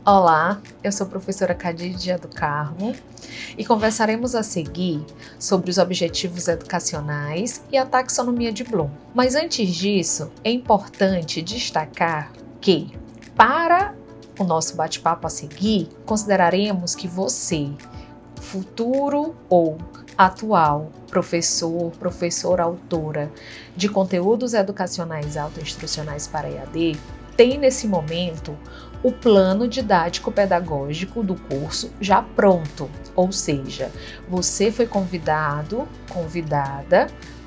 Olá, eu sou a professora Cadídia do Carmo e conversaremos a seguir sobre os objetivos educacionais e a taxonomia de Bloom. Mas antes disso, é importante destacar que, para o nosso bate-papo a seguir, consideraremos que você, futuro ou atual professor, professora, autora de conteúdos educacionais autoinstrucionais para EAD, tem nesse momento o plano didático-pedagógico do curso já pronto, ou seja, você foi convidada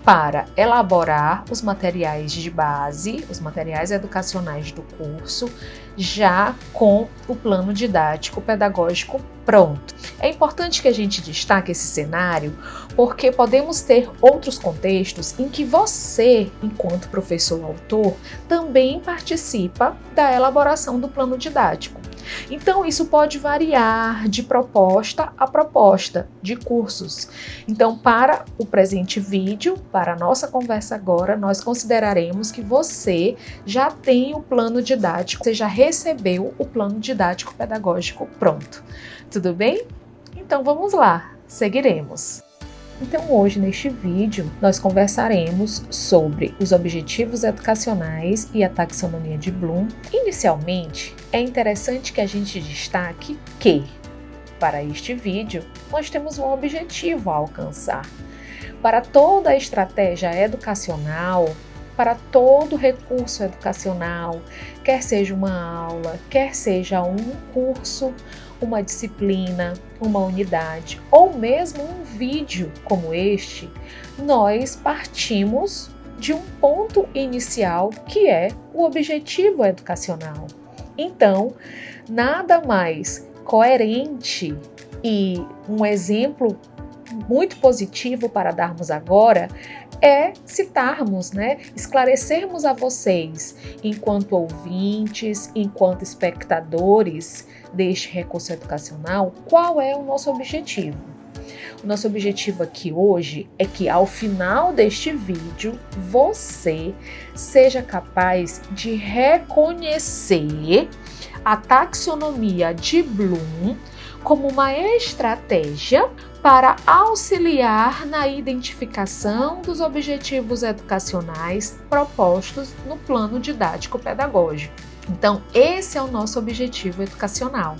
para elaborar os materiais de base, os materiais educacionais do curso, já com o plano didático-pedagógico pronto. É importante que a gente destaque esse cenário, porque podemos ter outros contextos em que você, enquanto professor autor, também participa da elaboração do plano didático. Então, isso pode variar de proposta a proposta de cursos. Então, para o presente vídeo, para a nossa conversa agora, nós consideraremos que você já tem o plano didático, você já recebeu o plano didático pedagógico pronto. Tudo bem? Então, vamos lá, seguiremos. Então, hoje, neste vídeo, nós conversaremos sobre os objetivos educacionais e a taxonomia de Bloom. Inicialmente, é interessante que a gente destaque que, para este vídeo, nós temos um objetivo a alcançar. Para toda a estratégia educacional, para todo recurso educacional, quer seja uma aula, quer seja um curso, uma disciplina, uma unidade ou mesmo um vídeo como este, nós partimos de um ponto inicial que é o objetivo educacional. Então, nada mais coerente e um exemplo muito positivo para darmos agora é citarmos, esclarecermos a vocês, enquanto ouvintes, enquanto espectadores deste recurso educacional, qual é o nosso objetivo. O nosso objetivo aqui hoje é que ao final deste vídeo você seja capaz de reconhecer a taxonomia de Bloom como uma estratégia para auxiliar na identificação dos objetivos educacionais propostos no plano didático-pedagógico. Então, esse é o nosso objetivo educacional.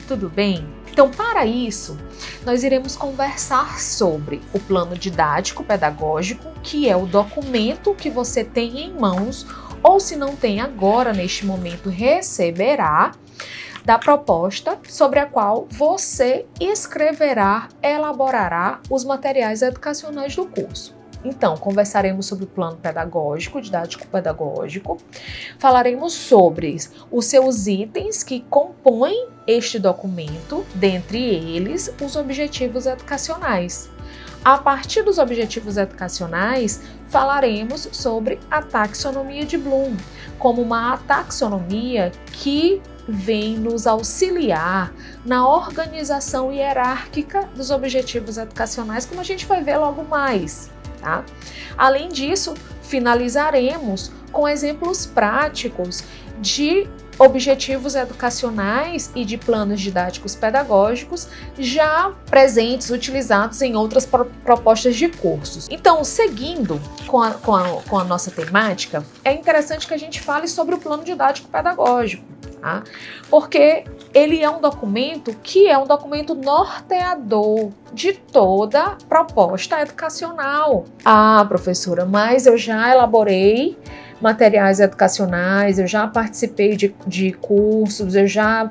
Tudo bem? Então, para isso, nós iremos conversar sobre o plano didático-pedagógico, que é o documento que você tem em mãos, ou se não tem agora, neste momento, receberá, da proposta sobre a qual você escreverá, elaborará os materiais educacionais do curso. Então, conversaremos sobre o plano pedagógico, didático-pedagógico, falaremos sobre os seus itens que compõem este documento, dentre eles os objetivos educacionais. A partir dos objetivos educacionais, falaremos sobre a taxonomia de Bloom, como uma taxonomia que vem nos auxiliar na organização hierárquica dos objetivos educacionais, como a gente vai ver logo mais. Tá? Além disso, finalizaremos com exemplos práticos de objetivos educacionais e de planos didáticos pedagógicos já presentes, utilizados em outras propostas de cursos. Então, seguindo com a nossa temática, é interessante que a gente fale sobre o plano didático pedagógico, tá? Porque ele é um documento que é um documento norteador de toda proposta educacional. Ah, professora, mas eu já elaborei materiais educacionais, eu já participei de cursos, eu já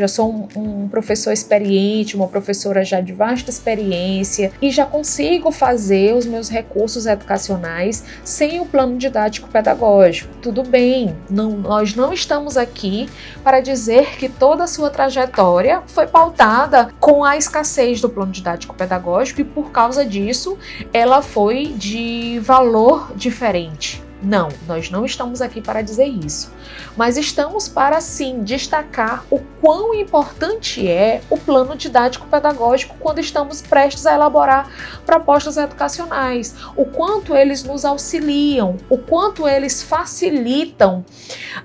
sou um professor experiente, uma professora já de vasta experiência e já consigo fazer os meus recursos educacionais sem o plano didático pedagógico. Tudo bem, nós não estamos aqui para dizer que toda a sua trajetória foi pautada com a escassez do plano didático pedagógico e por causa disso ela foi de valor diferente. Não, nós não estamos aqui para dizer isso, mas estamos para sim destacar o quão importante é o plano didático-pedagógico quando estamos prestes a elaborar propostas educacionais, o quanto eles nos auxiliam, o quanto eles facilitam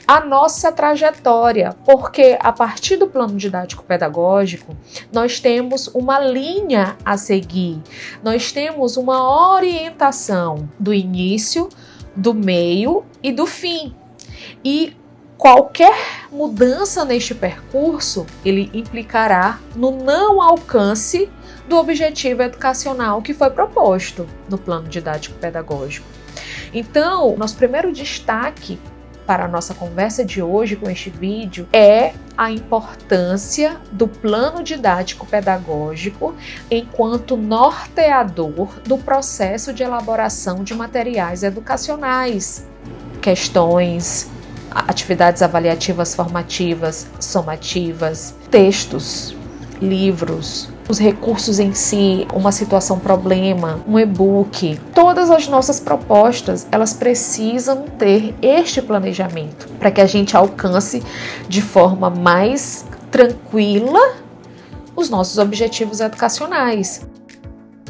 a nossa trajetória, porque a partir do plano didático-pedagógico nós temos uma linha a seguir, nós temos uma orientação do início, do meio e do fim. E qualquer mudança neste percurso, ele implicará no não alcance do objetivo educacional que foi proposto no plano didático-pedagógico. Então, nosso primeiro destaque para a nossa conversa de hoje com este vídeo é a importância do plano didático-pedagógico enquanto norteador do processo de elaboração de materiais educacionais, questões, atividades avaliativas formativas, somativas, textos, livros, os recursos em si, uma situação problema, um e-book. Todas as nossas propostas, elas precisam ter este planejamento para que a gente alcance de forma mais tranquila os nossos objetivos educacionais.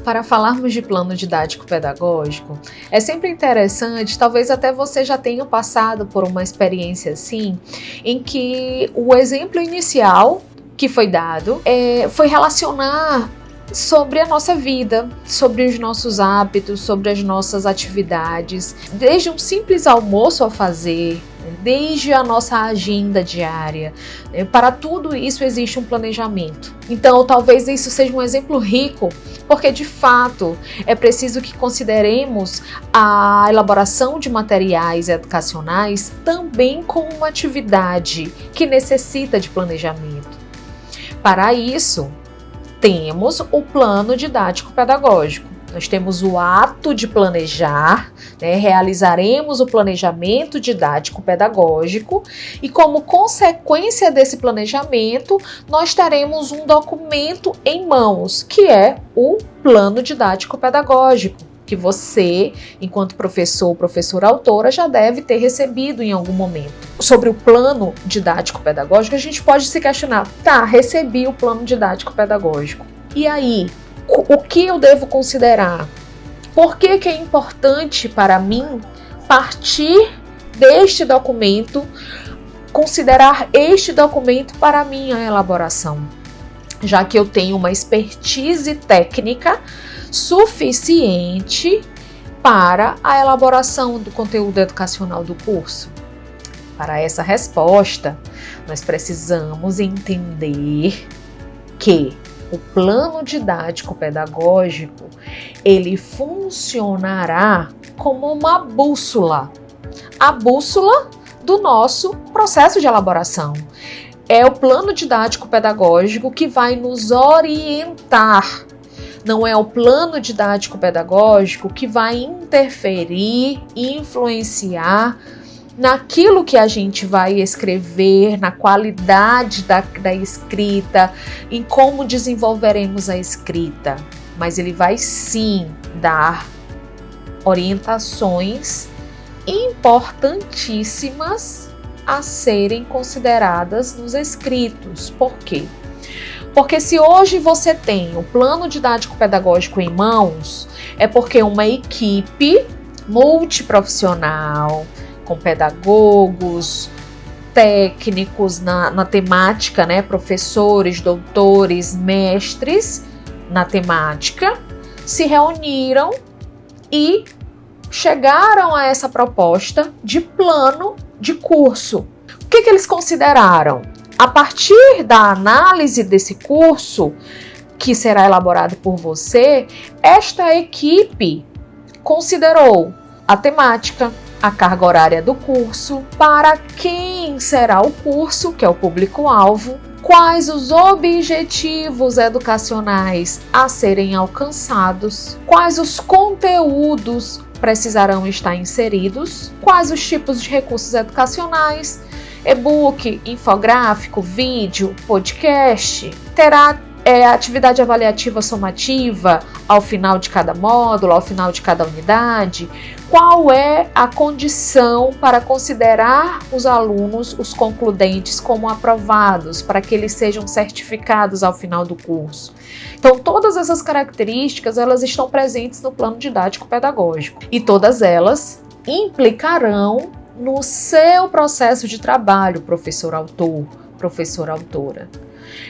Para falarmos de plano didático-pedagógico, é sempre interessante, talvez até você já tenha passado por uma experiência assim, em que o exemplo inicial que foi dado foi relacionar sobre a nossa vida, sobre os nossos hábitos, sobre as nossas atividades, desde um simples almoço a fazer, desde a nossa agenda diária. Para tudo isso existe um planejamento. Então, talvez isso seja um exemplo rico, porque de fato é preciso que consideremos a elaboração de materiais educacionais também como uma atividade que necessita de planejamento. Para isso, temos o plano didático-pedagógico. Nós temos o ato de planejar, realizaremos o planejamento didático-pedagógico e, como consequência desse planejamento, nós teremos um documento em mãos, que é o plano didático-pedagógico, que você, enquanto professor ou professora autora, já deve ter recebido em algum momento. Sobre o plano didático-pedagógico, a gente pode se questionar, recebi o plano didático-pedagógico. E aí, o que eu devo considerar? Por que é importante para mim partir deste documento, considerar este documento para a minha elaboração? Já que eu tenho uma expertise técnica suficiente para a elaboração do conteúdo educacional do curso? Para essa resposta, nós precisamos entender que o plano didático-pedagógico, ele funcionará como uma bússola, a bússola do nosso processo de elaboração. É o plano didático-pedagógico que vai nos orientar. Não é o plano didático-pedagógico que vai interferir e influenciar naquilo que a gente vai escrever, na qualidade da escrita, em como desenvolveremos a escrita. Mas ele vai sim dar orientações importantíssimas a serem consideradas nos escritos. Por quê? Porque se hoje você tem o plano didático-pedagógico em mãos, é porque uma equipe multiprofissional, com pedagogos, técnicos na temática, professores, doutores, mestres na temática, se reuniram e chegaram a essa proposta de plano de curso. O que eles consideraram? A partir da análise desse curso, que será elaborado por você, esta equipe considerou a temática, a carga horária do curso, para quem será o curso, que é o público-alvo, quais os objetivos educacionais a serem alcançados, quais os conteúdos precisarão estar inseridos, quais os tipos de recursos educacionais, e-book, infográfico, vídeo, podcast. Terá atividade avaliativa somativa ao final de cada módulo, ao final de cada unidade? Qual é a condição para considerar os alunos, os concludentes, como aprovados, para que eles sejam certificados ao final do curso? Então, todas essas características, elas estão presentes no plano didático-pedagógico e todas elas implicarão no seu processo de trabalho, professor-autor, professora-autora.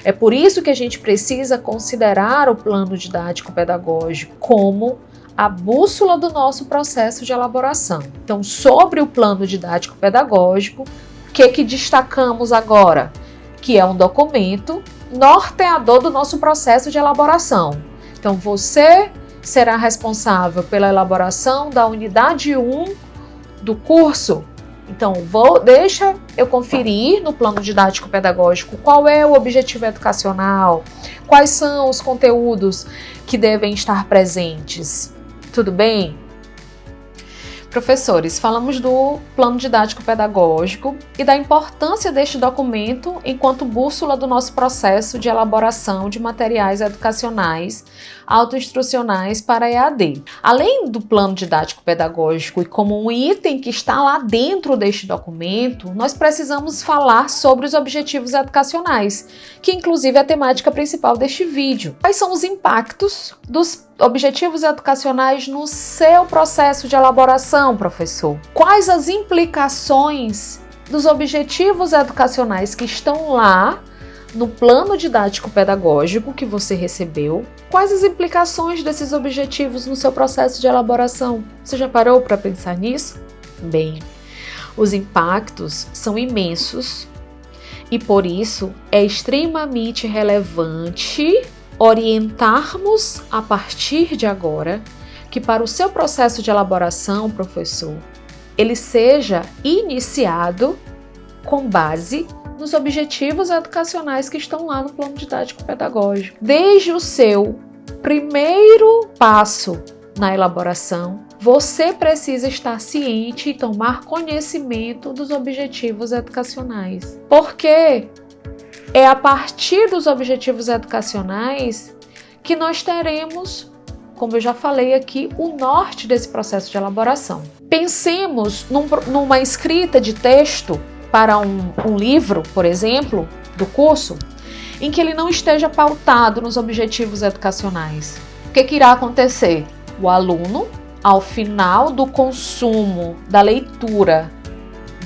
É por isso que a gente precisa considerar o plano didático-pedagógico como a bússola do nosso processo de elaboração. Então, sobre o plano didático-pedagógico, o que destacamos agora? Que é um documento norteador do nosso processo de elaboração. Então, você será responsável pela elaboração da unidade 1 do curso. Então, deixa eu conferir no plano didático-pedagógico qual é o objetivo educacional, quais são os conteúdos que devem estar presentes. Tudo bem? Professores, falamos do plano didático-pedagógico e da importância deste documento enquanto bússola do nosso processo de elaboração de materiais educacionais autoinstrucionais para EAD. Além do plano didático-pedagógico e como um item que está lá dentro deste documento, nós precisamos falar sobre os objetivos educacionais, que inclusive é a temática principal deste vídeo. Quais são os impactos dos objetivos educacionais no seu processo de elaboração, professor? Quais as implicações dos objetivos educacionais que estão lá no plano didático-pedagógico que você recebeu? Quais as implicações desses objetivos no seu processo de elaboração? Você já parou para pensar nisso? Bem, os impactos são imensos e por isso é extremamente relevante orientarmos a partir de agora que para o seu processo de elaboração, professor, ele seja iniciado com base nos objetivos educacionais que estão lá no plano didático-pedagógico. Desde o seu primeiro passo na elaboração, você precisa estar ciente e tomar conhecimento dos objetivos educacionais. Porque é a partir dos objetivos educacionais que nós teremos, como eu já falei aqui, o norte desse processo de elaboração. Pensemos numa escrita de texto para um livro, por exemplo, do curso, em que ele não esteja pautado nos objetivos educacionais. O que irá acontecer? O aluno, ao final do consumo, da leitura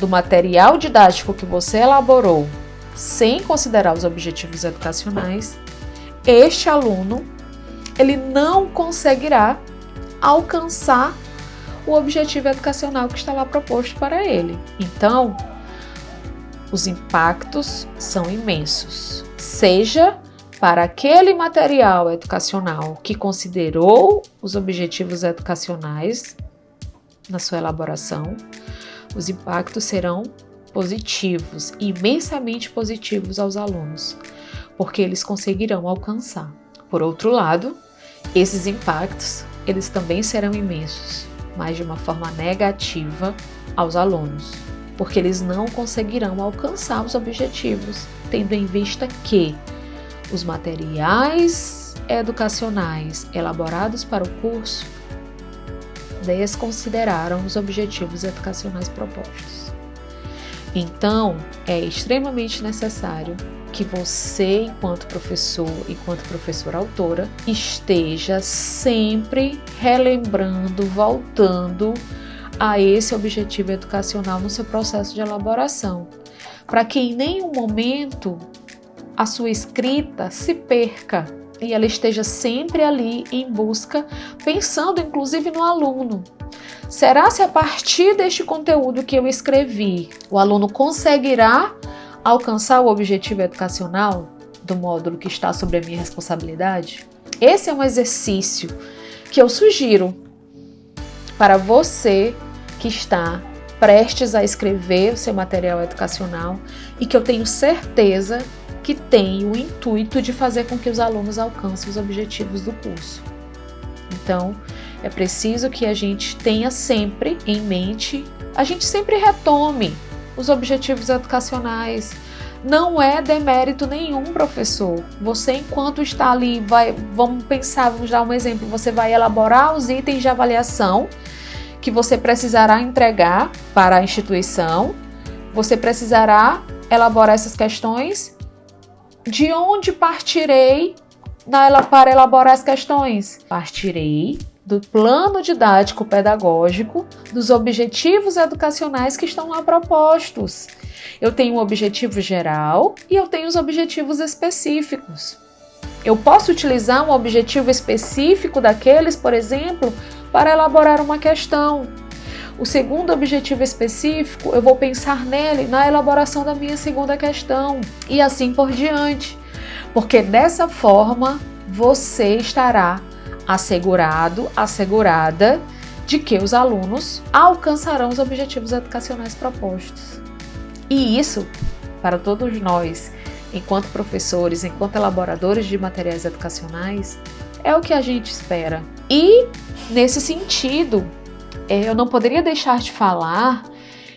do material didático que você elaborou, sem considerar os objetivos educacionais, este aluno, ele não conseguirá alcançar o objetivo educacional que está lá proposto para ele. Então, os impactos são imensos, seja para aquele material educacional que considerou os objetivos educacionais na sua elaboração, os impactos serão positivos, imensamente positivos aos alunos, porque eles conseguirão alcançar. Por outro lado, esses impactos, eles também serão imensos, mas de uma forma negativa aos alunos, porque eles não conseguirão alcançar os objetivos, tendo em vista que os materiais educacionais elaborados para o curso desconsideraram os objetivos educacionais propostos. Então, é extremamente necessário que você, enquanto professor, enquanto professora autora, esteja sempre relembrando, voltando a esse objetivo educacional no seu processo de elaboração, para que em nenhum momento a sua escrita se perca e ela esteja sempre ali em busca, pensando inclusive no aluno. Será se a partir deste conteúdo que eu escrevi, o aluno conseguirá alcançar o objetivo educacional do módulo que está sob a minha responsabilidade? Esse é um exercício que eu sugiro para você que está prestes a escrever o seu material educacional e que eu tenho certeza que tem o intuito de fazer com que os alunos alcancem os objetivos do curso. Então, é preciso que a gente tenha sempre em mente, a gente sempre retome os objetivos educacionais, Não é demérito nenhum, professor. Você, enquanto está ali, vamos dar um exemplo, você vai elaborar os itens de avaliação que você precisará entregar para a instituição, você precisará elaborar essas questões. De onde partirei para elaborar as questões? Partirei do plano didático pedagógico, dos objetivos educacionais que estão lá propostos. Eu tenho um objetivo geral e eu tenho os objetivos específicos. Eu posso utilizar um objetivo específico daqueles, por exemplo, para elaborar uma questão. O segundo objetivo específico, eu vou pensar nele na elaboração da minha segunda questão e assim por diante. Porque dessa forma, você estará assegurada de que os alunos alcançarão os objetivos educacionais propostos. E isso, para todos nós, enquanto professores, enquanto elaboradores de materiais educacionais, é o que a gente espera. E, nesse sentido, eu não poderia deixar de falar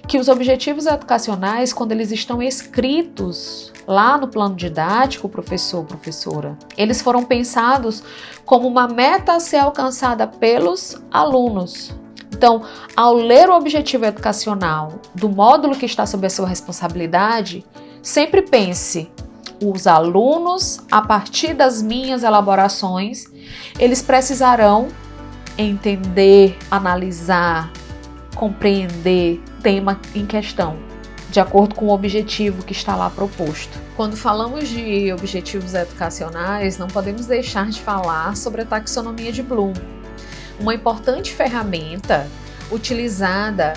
que os objetivos educacionais, quando eles estão escritos lá no plano didático, professor, professora, eles foram pensados como uma meta a ser alcançada pelos alunos. Então, ao ler o objetivo educacional do módulo que está sob a sua responsabilidade, sempre pense: os alunos, a partir das minhas elaborações, eles precisarão entender, analisar, compreender o tema em questão, de acordo com o objetivo que está lá proposto. Quando falamos de objetivos educacionais, não podemos deixar de falar sobre a taxonomia de Bloom, uma importante ferramenta utilizada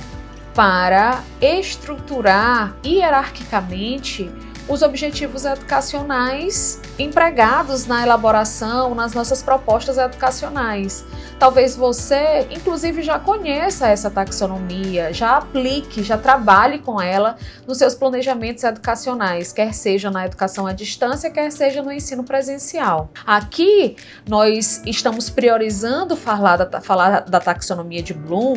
para estruturar hierarquicamente os objetivos educacionais empregados na elaboração, nas nossas propostas educacionais. Talvez você, inclusive, já conheça essa taxonomia, já aplique, já trabalhe com ela nos seus planejamentos educacionais, quer seja na educação à distância, quer seja no ensino presencial. Aqui, nós estamos priorizando falar da taxonomia de Bloom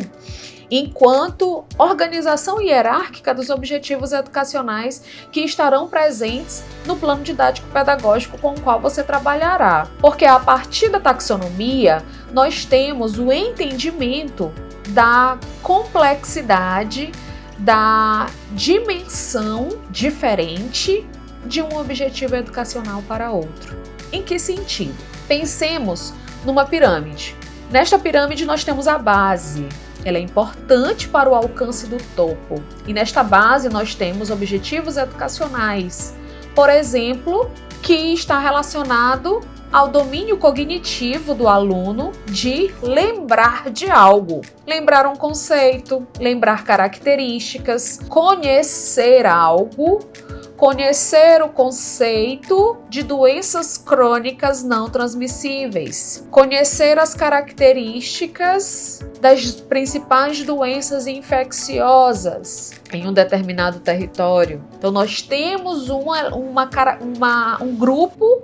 enquanto organização hierárquica dos objetivos educacionais que estarão presentes no plano didático-pedagógico com o qual você trabalhará. Porque a partir da taxonomia, nós temos o entendimento da complexidade, da dimensão diferente de um objetivo educacional para outro. Em que sentido? Pensemos numa pirâmide. Nesta pirâmide nós temos a base. Ela é importante para o alcance do topo. E nesta base nós temos objetivos educacionais, por exemplo, que está relacionado ao domínio cognitivo do aluno de lembrar de algo. Lembrar um conceito, lembrar características, conhecer algo, conhecer o conceito de doenças crônicas não transmissíveis, conhecer as características das principais doenças infecciosas em um determinado território. Então nós temos um grupo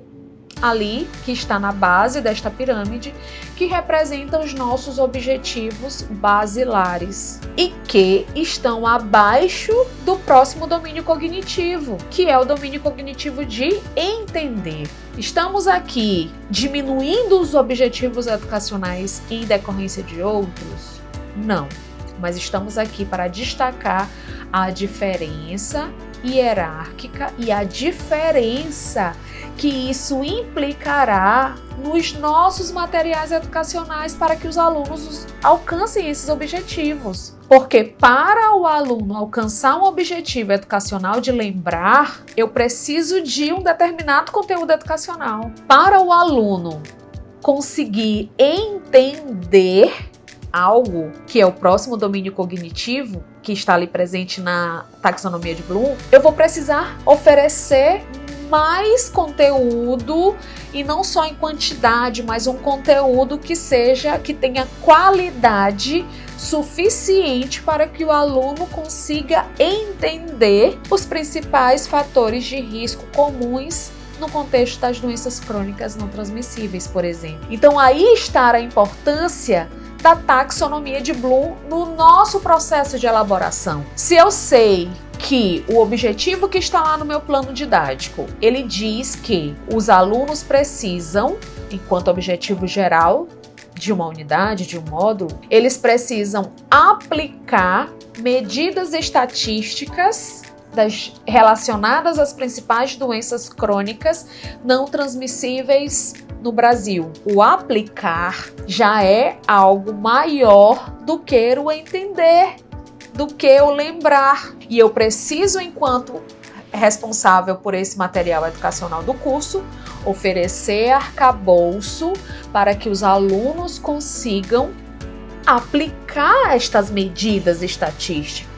ali que está na base desta pirâmide que representa os nossos objetivos basilares e que estão abaixo do próximo domínio cognitivo, que é o domínio cognitivo de entender. Estamos aqui diminuindo os objetivos educacionais em decorrência de outros? Não, mas estamos aqui para destacar a diferença hierárquica e a diferença que isso implicará nos nossos materiais educacionais para que os alunos alcancem esses objetivos. Porque para o aluno alcançar um objetivo educacional de lembrar, eu preciso de um determinado conteúdo educacional. Para o aluno conseguir entender algo, que é o próximo domínio cognitivo, que está ali presente na taxonomia de Bloom, eu vou precisar oferecer mais conteúdo, e não só em quantidade, mas um conteúdo que tenha qualidade suficiente para que o aluno consiga entender os principais fatores de risco comuns no contexto das doenças crônicas não transmissíveis, por exemplo. Então aí está a importância da taxonomia de Bloom no nosso processo de elaboração. Se eu sei que o objetivo que está lá no meu plano didático, ele diz que os alunos precisam, enquanto objetivo geral de uma unidade, de um módulo, eles precisam aplicar medidas estatísticas relacionadas às principais doenças crônicas não transmissíveis no Brasil. O aplicar já é algo maior do que o entender, do que o lembrar. E eu preciso, enquanto responsável por esse material educacional do curso, oferecer arcabouço para que os alunos consigam aplicar estas medidas estatísticas.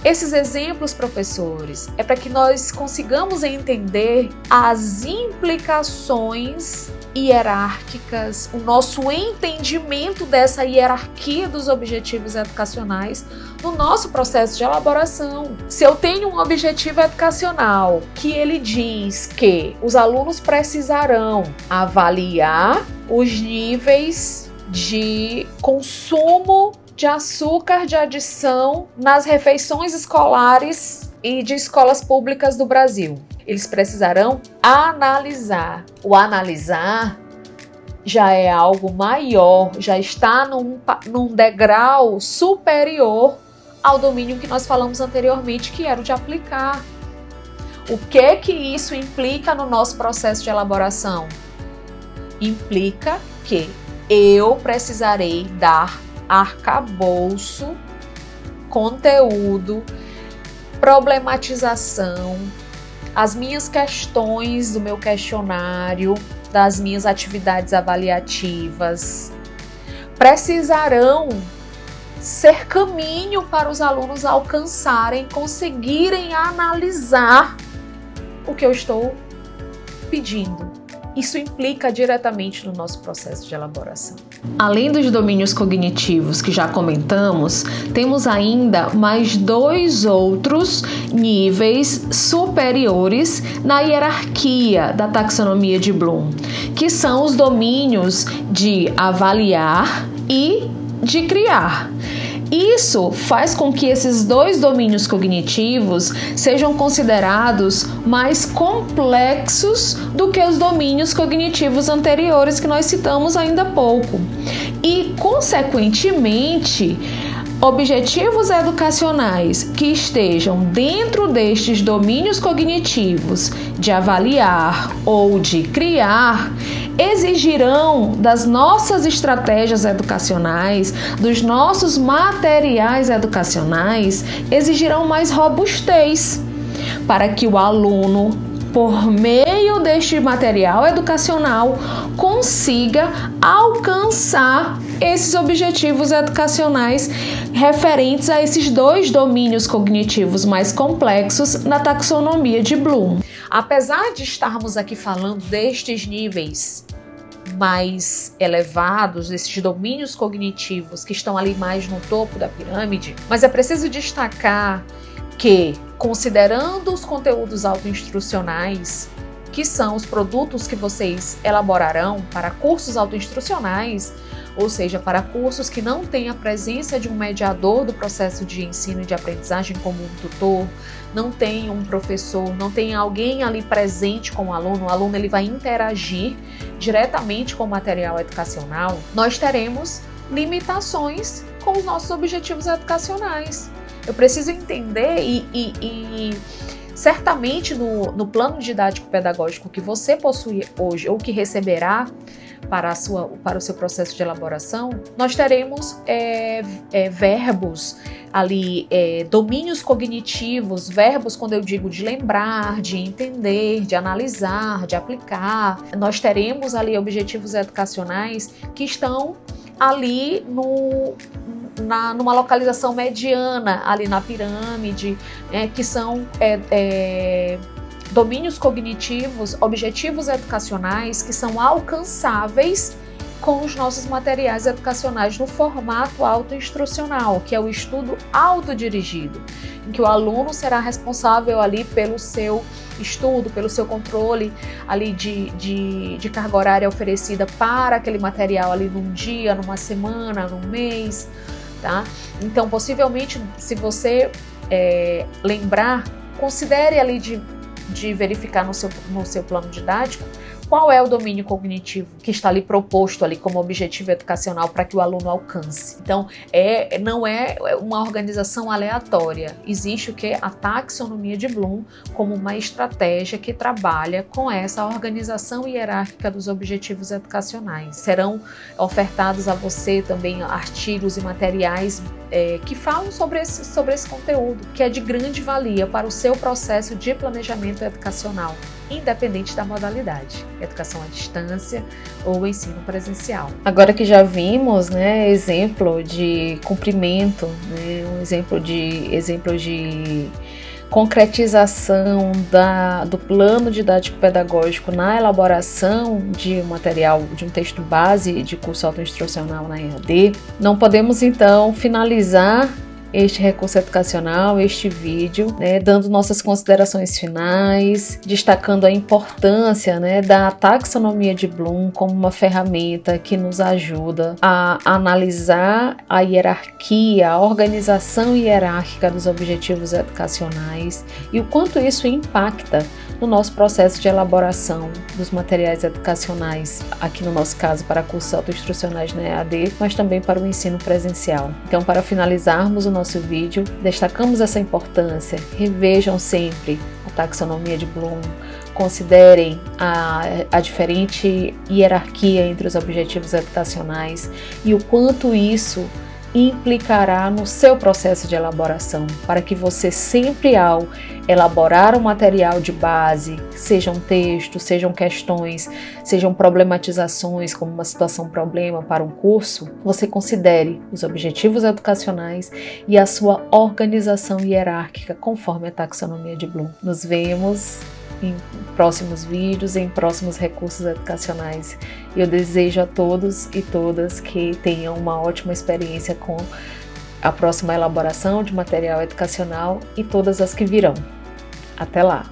Esses exemplos, professores, é para que nós consigamos entender as implicações hierárquicas, o nosso entendimento dessa hierarquia dos objetivos educacionais no nosso processo de elaboração. Se eu tenho um objetivo educacional que ele diz que os alunos precisarão avaliar os níveis de consumo de açúcar de adição nas refeições escolares e de escolas públicas do Brasil. Eles precisarão analisar. O analisar já é algo maior, já está num degrau superior ao domínio que nós falamos anteriormente, que era o de aplicar. O que isso implica no nosso processo de elaboração? Implica que eu precisarei dar arcabouço, conteúdo, problematização, as minhas questões do meu questionário, das minhas atividades avaliativas, precisarão ser caminho para os alunos alcançarem, conseguirem analisar o que eu estou pedindo. Isso implica diretamente no nosso processo de elaboração. Além dos domínios cognitivos que já comentamos, temos ainda mais 2 outros níveis superiores na hierarquia da taxonomia de Bloom, que são os domínios de avaliar e de criar. Isso faz com que esses 2 domínios cognitivos sejam considerados mais complexos do que os domínios cognitivos anteriores que nós citamos ainda há pouco. E, consequentemente, objetivos educacionais que estejam dentro destes domínios cognitivos de avaliar ou de criar exigirão das nossas estratégias educacionais, dos nossos materiais educacionais, exigirão mais robustez para que o aluno, por meio deste material educacional, consiga alcançar esses objetivos educacionais referentes a esses 2 domínios cognitivos mais complexos na taxonomia de Bloom. Apesar de estarmos aqui falando destes níveis mais elevados, esses domínios cognitivos que estão ali mais no topo da pirâmide, mas é preciso destacar que, considerando os conteúdos autoinstrucionais, que são os produtos que vocês elaborarão para cursos autoinstrucionais, ou seja, para cursos que não têm a presença de um mediador do processo de ensino e de aprendizagem como um tutor, não tem um professor, não tem alguém ali presente com o aluno ele vai interagir diretamente com o material educacional, nós teremos limitações com os nossos objetivos educacionais. Eu preciso entender e certamente no plano didático pedagógico que você possui hoje ou que receberá para o seu processo de elaboração, nós teremos verbos ali, domínios cognitivos, verbos quando eu digo de lembrar, de entender, de analisar, de aplicar. Nós teremos ali objetivos educacionais que estão ali numa localização mediana, ali na pirâmide, que são domínios cognitivos, objetivos educacionais que são alcançáveis com os nossos materiais educacionais no formato autoinstrucional, que é o estudo autodirigido, em que o aluno será responsável ali pelo seu estudo, pelo seu controle ali de carga horária oferecida para aquele material ali num dia, numa semana, num mês, tá? Então, possivelmente, se você lembrar, considere ali de verificar no seu plano didático qual é o domínio cognitivo que está ali proposto ali como objetivo educacional para que o aluno alcance. Então, não é uma organização aleatória. Existe o que? A taxonomia de Bloom como uma estratégia que trabalha com essa organização hierárquica dos objetivos educacionais. Serão ofertados a você também artigos e materiais que falam sobre esse conteúdo, que é de grande valia para o seu processo de planejamento educacional, independente da modalidade, educação à distância ou ensino presencial. Agora que já vimos, né, exemplo de cumprimento, né, um exemplo de concretização do plano didático-pedagógico na elaboração de um material, de um texto base de curso autoinstrucional na EAD, não podemos então finalizar este recurso educacional, este vídeo, né, dando nossas considerações finais, destacando a importância, né, da taxonomia de Bloom como uma ferramenta que nos ajuda a analisar a hierarquia, a organização hierárquica dos objetivos educacionais e o quanto isso impacta no nosso processo de elaboração dos materiais educacionais, aqui no nosso caso para cursos autoinstrucionais na EAD, mas também para o ensino presencial. Então, para finalizarmos o nosso vídeo, destacamos essa importância, revejam sempre a taxonomia de Bloom, considerem a diferente hierarquia entre os objetivos educacionais e o quanto isso implicará no seu processo de elaboração, para que você sempre, ao elaborar um material de base, sejam textos, sejam questões, sejam problematizações como uma situação-problema para um curso, você considere os objetivos educacionais e a sua organização hierárquica conforme a taxonomia de Bloom. Nos vemos em próximos vídeos, em próximos recursos educacionais. Eu desejo a todos e todas que tenham uma ótima experiência com a próxima elaboração de material educacional e todas as que virão. Até lá!